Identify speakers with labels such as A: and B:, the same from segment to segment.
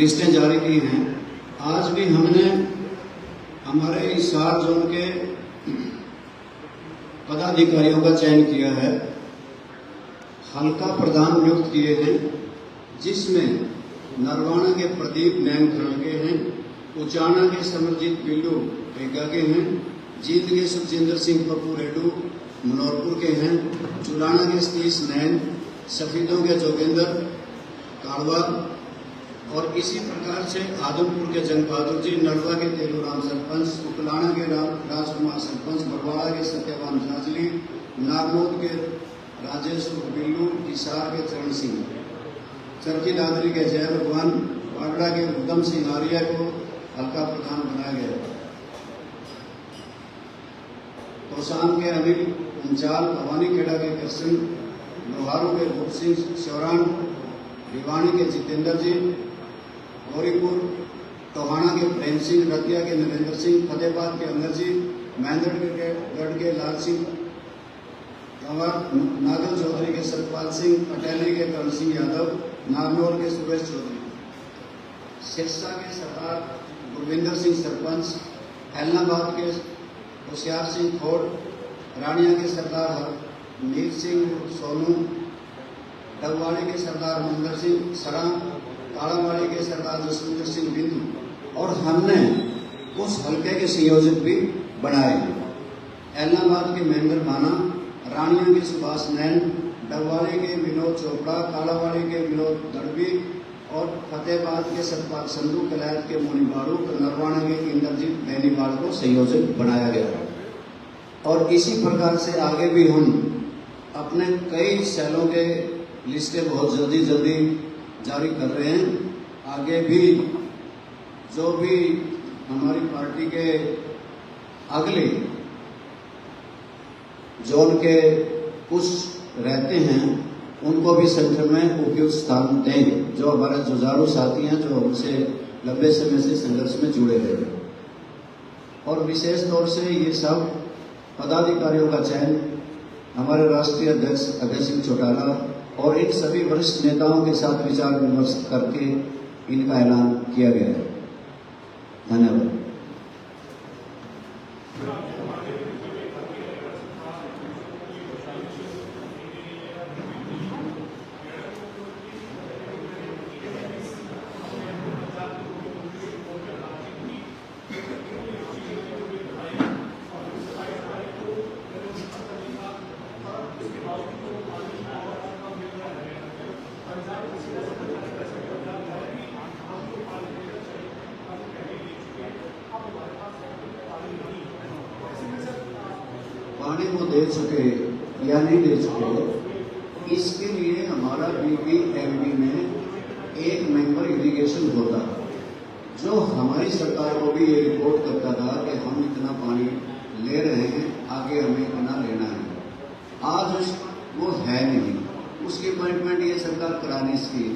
A: लिस्टें जारी की हैं। आज भी हमने हमारे हिसार जोन के पदाधिकारियों का चयन किया है, हल्का प्रधान नियुक्त किए हैं, जिसमें नरवाना के प्रदीप नैन खड़गे हैं, उचाना के समरजीत बिल्लू बेगा के हैं, जीत के सुखजिंदर सिंह पप्पू रेडू मनोरपुर के हैं, चुलाना के सतीश नैन, सफीदों के जोगेंद्र काड़वा और इसी प्रकार से आदमपुर के जंग बहादुर जी, नड़वा के तेलूराम सरपंच, उकलाना के राजकुमार सरपंच, बरवाड़ा के सत्यवान जाजली, नागनोद के राजेश बिल्लू, हिसार के चरण सिंह, चरखी दादरी के जय भगवान, बागड़ा के उधम सिंह आर्या को हल्का प्रधान बनाया गया। तोशाम के अनिल उंचाल, भवानी खेड़ा के कृष्ण, लोहारू के भूप सिंह शौरान, भिवानी के जितेंद्र जी, गौरीपुर टोहाना के प्रेम सिंह, रतिया के नरेंद्र सिंह, फतेहबाद के अमर जी, महेंद्रगढ़ के लाल सिंह कंवर, नागल चौधरी के सतपाल सिंह, पटेली के करण सिंह यादव, नारनौल के सुरेश चौधरी, सिरसा के सरदार गुरविंदर सिंह सरपंच, ऐलनाबाद के होशियार सिंह खोड़, रानिया के सरदार हरमीत सिंह सोनू, डगवाड़ी के सरदार मंदर सिंह सरा, कालावाड़ी के सरदार जसविंदर सिंह बिंदु। और हमने उस हल्के के संयोजक भी बनाए हैं। ऐलनाबाद के महेंद्र माना, रानिया के सुभाष नैन, डगवाड़ी के विनोद चोपड़ा, कालावाड़ी के विनोद दड़बी और फतेहबाद के सतपाल संधू, कलैत के मोनी बाड़ू, नरवाना के इंद्रजीत बेनीवाल को संयोजक बनाया गया। और इसी प्रकार से आगे भी हम अपने कई सेलों के लिस्टें बहुत जल्दी जारी कर रहे हैं। आगे भी जो भी हमारी पार्टी के अगले जोन के कुछ रहते हैं, उनको भी संगठन में उपयुक्त स्थान देंगे, जो हमारे जुझारू साथी हैं, जो हमसे लंबे समय से संघर्ष में जुड़े रहे। और विशेष तौर से ये सब पदाधिकारियों का चयन हमारे राष्ट्रीय अध्यक्ष अभय सिंह चौटाला और इन सभी वरिष्ठ नेताओं के साथ विचार विमर्श करके इनका ऐलान किया गया है। धन्यवाद। पानी वो दे चुके या नहीं दे चुके, इसके लिए हमारा BBMP में एक मेंबर इरिगेशन होता, जो हमारी सरकार को भी ये रिपोर्ट करता था कि हम इतना पानी ले रहे हैं, आगे हमें इतना लेना है। आज वो है नहीं, उसकी अपॉइंटमेंट ये सरकार करा नहीं सकी।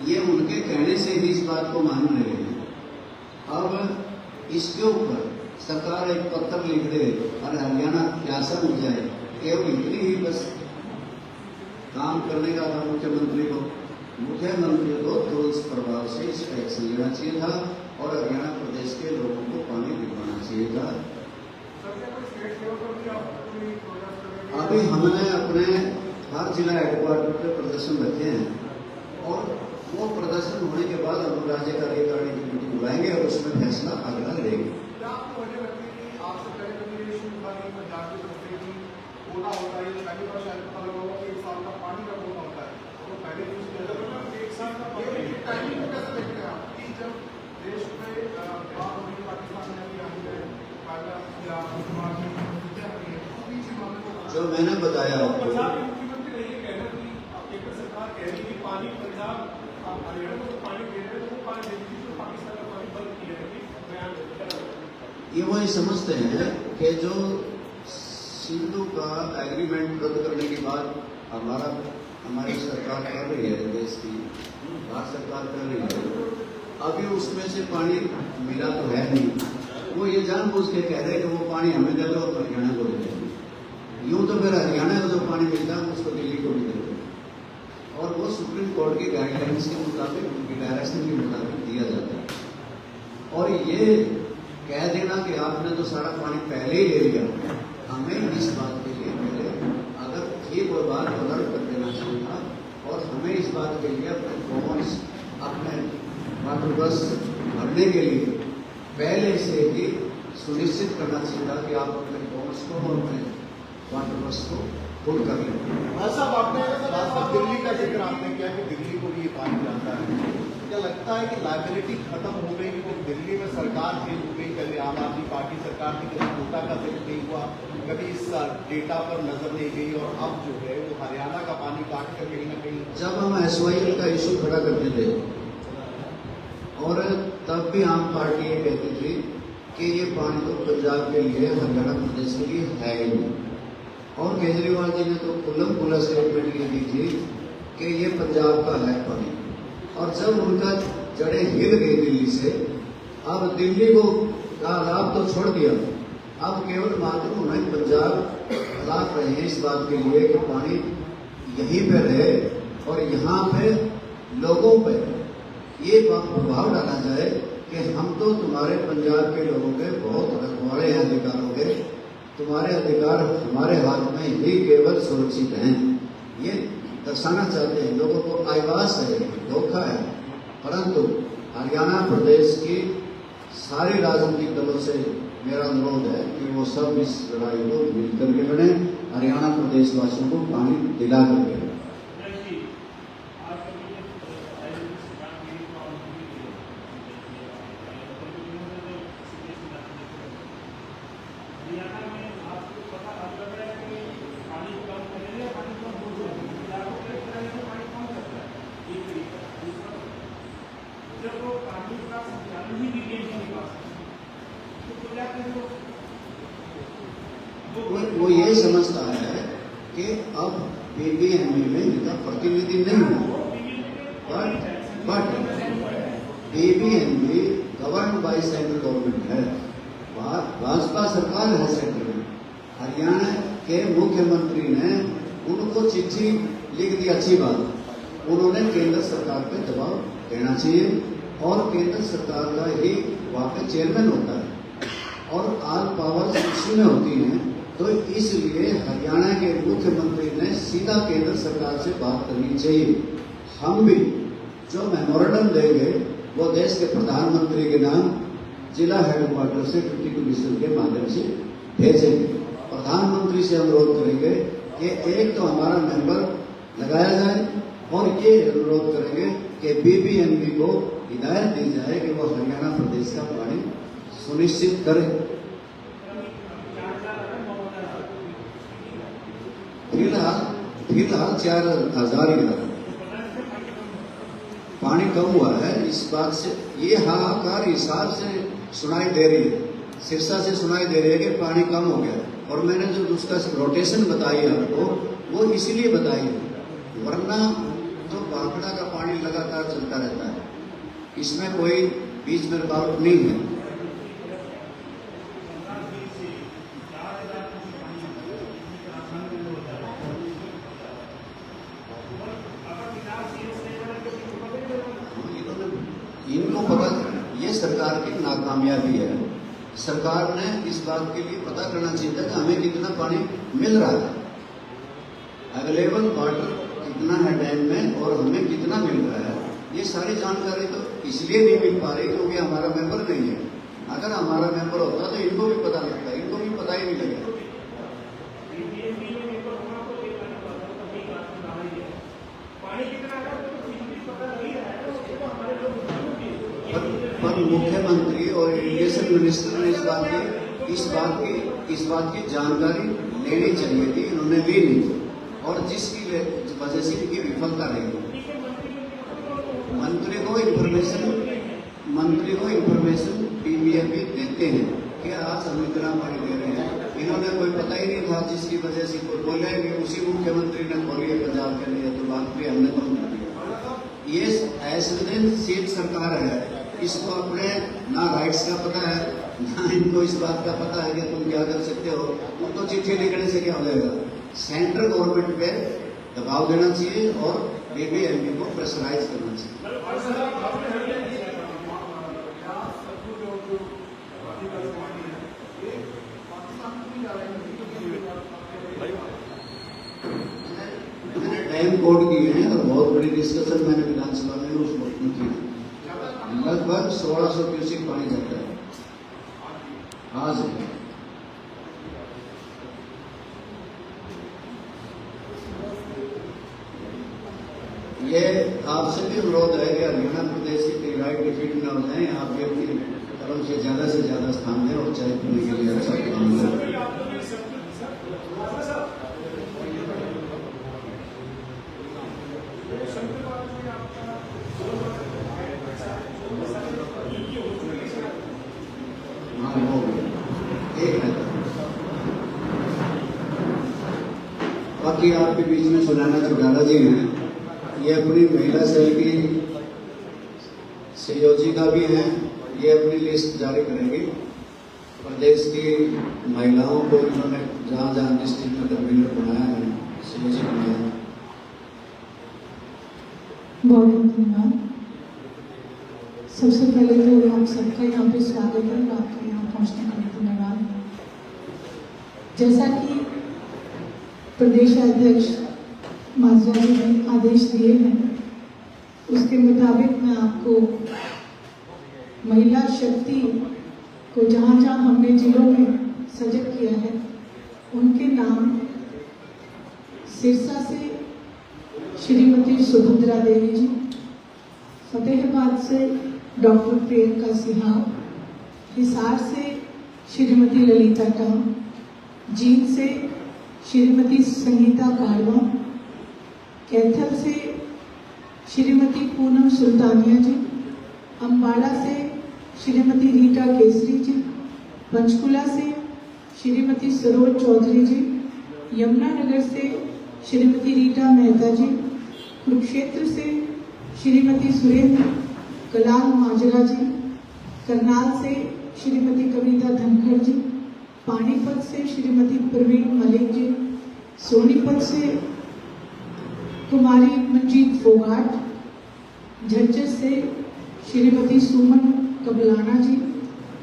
A: ये उनके कहने से ही इस बात को मान रहे हैं। अब इसके ऊपर सरकार एक पत्र लिख दे और हरियाणा प्यासा हो जाए, केवल इतनी ही बस काम करने का था मुख्यमंत्री को तुरंत प्रभाव से इसका एक्शन लेना चाहिए था और हरियाणा प्रदेश के लोगों को पानी दिलवाना चाहिए था। अभी हमने अपने हर जिला हेडक्वार्टर पे प्रदर्शन रखे हैं और वो प्रदर्शन होने के बाद हम राज्य कार्यकारिणी की मीटिंग बुलाएंगे और उसमें फैसला अगला लेंगे। जो मैंने बताया आपको, ये वही समझते हैं कि जो सिंधु का एग्रीमेंट रद्द करने के बाद हमारी सरकार कर रही है, देश की भारत सरकार कर रही है, अभी उसमें से पानी मिला तो है नहीं। वो ये जानबूझ के कह रहे हैं कि वो पानी हमें दे दो और हरियाणा को दे देंगे। यूं तो फिर हरियाणा को जो पानी मिलता है उसको दिल्ली को भी दे देंगे और वो सुप्रीम कोर्ट की गाइडलाइंस के मुताबिक, उनकी डायरेक्शन के मुताबिक दिया और ये कह देना कि आपने तो सारा पानी पहले ही ले लिया, हमें इस बात के लिए पहले अगर ये कोई बात अलर्ट कर देना चाहिए था, और हमें इस बात के लिए अपने कॉमन्स अपने वाटर बस भरने के लिए पहले से ही सुनिश्चित करना चाहिए था कि आप अपने कॉमन्स को और अपने वाटर बस को फुल कर लें।
B: साहब आपने दिल्ली का जिक्र आपने किया कि दिल्ली को भी ये पानी जाता है, क्या लगता है कि लाइबिलिटी खत्म हो गई क्योंकि दिल्ली में सरकार फेल हो गई? कभी आम आदमी पार्टी सरकार थी, कभी कोटा का जिक्र नहीं हुआ, कभी इस डेटा पर नजर नहीं गई, और अब जो है वो हरियाणा का पानी काट कर कहीं ना कहीं।
A: जब हम SYL का इशू खड़ा करते थे और तब भी आम पार्टी ये कहती थी कि ये पानी तो पंजाब के लिए, हरियाणा प्रदेश के लिए है ही नहीं, और केजरीवाल जी ने तो खुला स्टेटमेंट ये दी थी कि ये पंजाब का है पानी। और जब उनका जड़ें हिल गई दिल्ली से, अब दिल्ली को का लाभ तो छोड़ दिया, अब केवल मात्र उन्हें पंजाब लाभ रहे हैं इस बात के लिए कि पानी यहीं पे रहे और यहाँ पे लोगों पे ये प्रभाव डाला जाए कि हम तो तुम्हारे पंजाब के लोगों के बहुत रखवाले हैं अधिकारों के, तुम्हारे अधिकार हमारे हाथ में ही केवल सुरक्षित हैं। ये दर्शाना चाहते हैं, लोगों को आभास है, धोखा है। परंतु हरियाणा प्रदेश की सारी राजनीतिक दलों से मेरा अनुरोध है कि वो सब इस लड़ाई को मिलकर के लड़े, हरियाणा प्रदेश वासियों को पानी दिला करके। वो ये समझता है कि अब BBMP में इनका प्रतिनिधि नहीं है, but BBMP govern by central government है, भाजपा सरकार है सेंट्रल में। हरियाणा के मुख्यमंत्री ने उनको चिट्ठी लिख दी, अच्छी बात, उन्होंने केंद्र सरकार पे दबाव देना चाहिए, और केंद्र सरकार का ही वहाँ पे चेयरमैन होता है और ऑल पावर्स उसी में होती हैं, तो इसलिए हरियाणा के मुख्यमंत्री ने सीधा केंद्र सरकार से बात करनी चाहिए। हम भी जो मेमोरेंडम देंगे वो देश के प्रधानमंत्री के नाम जिला हेडक्वार्टर से डिप्टी कमिश्नर के माध्यम से भेजेंगे। प्रधानमंत्री से अनुरोध करेंगे कि एक तो हमारा मेंबर लगाया जाए, और ये अनुरोध करेंगे कि BBMP को हिदायत दी जाए कि वो हरियाणा प्रदेश का पानी सुनिश्चित करे। फिलहाल 4000 पानी कम हुआ है, इस बात से ये हाहाकार हिसाब से सुनाई दे रही है, सिरसा से सुनाई दे रही है कि पानी कम हो गया। और मैंने जो उसका रोटेशन बताई है आपको, वो इसीलिए बताई है, वरना तो भाखड़ा का पानी लगातार चलता रहता है, इसमें कोई बीच में रुकावट नहीं है। इनको पता, ये सरकार की नाकामयाबी है। सरकार ने इस बात के लिए पता करना चाहिए था कि हमें कितना पानी मिल रहा है, अवेलेबल वाटर कितना है डैम में और हमें कितना मिल रहा है। ये सारी जानकारी तो इसलिए नहीं मिल पा रही क्योंकि हमारा मेंबर नहीं है। अगर हमारा मेंबर होता तो इनको भी पता लगता, इनको भी पता ही नहीं लगेगा। पर मुख्यमंत्री और इरिगेशन मिनिस्टर ने इस बात की जानकारी लेनी चाहिए थी, इन्होंने ली नहीं, और जिसकी वजह से इनकी विफलता रही। मंत्री को इन्फॉर्मेशन BBMP देते हैं कि आज हम इतना पानी दे रहे हैं, इन्होंने कोई पता ही नहीं था, जिसकी वजह से कोई बोले कि उसी मुख्यमंत्री ने खोली है पंजाब के लिए, तो बात भी हमने बंद कर दिया। ये संवेदनशील सरकार है, इसको अपने ना राइट्स का पता है ना इनको इस बात का पता है कि तुम क्या कर सकते हो। उनको चिट्ठी लिखने से क्या हो जाएगा, सेंट्रल गवर्नमेंट पे दबाव देना चाहिए और BBMP को प्रेशराइज करना चाहिए। रिकॉर्ड किए हैं और बहुत बड़ी डिस्कशन मैंने विधानसभा में उस वक्त में की। लगभग 1600 क्यूसेक पानी जाता है आज। ये आपसे भी अनुरोध है कि हरियाणा प्रदेश की कई राइट डिफीट न हो जाए, आप भी अपनी तरफ से ज्यादा स्थान दें और चाय पीने के लिए अच्छा काम करें। हाँ हो गया, एक है। बाकी आपके बीच में सुनाना चौटाला जी हैं, ये अपनी महिला सेल की संयोजिका भी हैं। ये अपनी लिस्ट जारी करेंगी प्रदेश की महिलाओं को, इन्होंने जहाँ जहाँ डिस्ट्रिक्ट में कन्वीनर बनाया है, संयोजक बनाया है।
C: बहुत धन्यवाद। सबसे पहले तो हम सबका यहाँ पे स्वागत है, आपके यहाँ पहुँचने के लिए धन्यवाद। जैसा कि प्रदेश अध्यक्ष माजरा जी ने आदेश दिए हैं, उसके मुताबिक मैं आपको महिला शक्ति को जहाँ जहाँ हमने जिलों में सजग किया है उनके नाम सिरसा से श्रीमती सुभद्रा देवी जी, फतेहाबाद से डॉक्टर प्रियंका सिन्हा, हिसार से श्रीमती ललिता टाम, जींद से श्रीमती संगीता कालवा, कैथल से श्रीमती पूनम सुल्तानिया जी, अम्बाला से श्रीमती रीटा केसरी जी, पंचकुला से श्रीमती सरोज चौधरी जी, यमुनानगर से श्रीमती रीटा मेहता जी, कुरुक्षेत्र से श्रीमती सुरेंद्र कलाल माजरा जी, करनाल से श्रीमती कविता धनखड़ जी, पानीपत से श्रीमती प्रवीण मलिक जी, सोनीपत से कुमारी मंजीत फोगाट, झज्जर से श्रीमती सुमन कबलाना जी,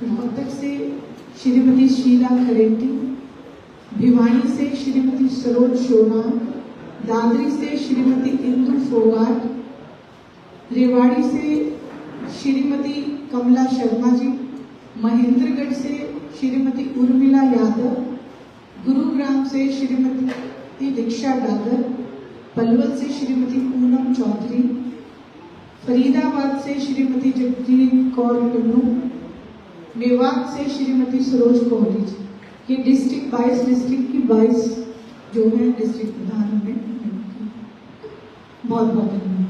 C: रोहतक से श्रीमती शीला खरेटी, भिवानी से श्रीमती सरोज शोना, दादरी से श्रीमती इंदु फोगाट, रेवाड़ी से श्रीमती कमला शर्मा जी, महेंद्रगढ़ से श्रीमती उर्मिला यादव, गुरुग्राम से श्रीमती दीक्षा डागर, पलवल से श्रीमती पूनम चौधरी, फरीदाबाद से श्रीमती जगजीत कौर टुन्नू, मेवात से श्रीमती सरोज कोहली जी। ये डिस्ट्रिक्ट 22 डिस्ट्रिक्ट की 22 जो है डिस्ट्रिक्ट प्रधान हमें बहुत बहुत धन्यवाद।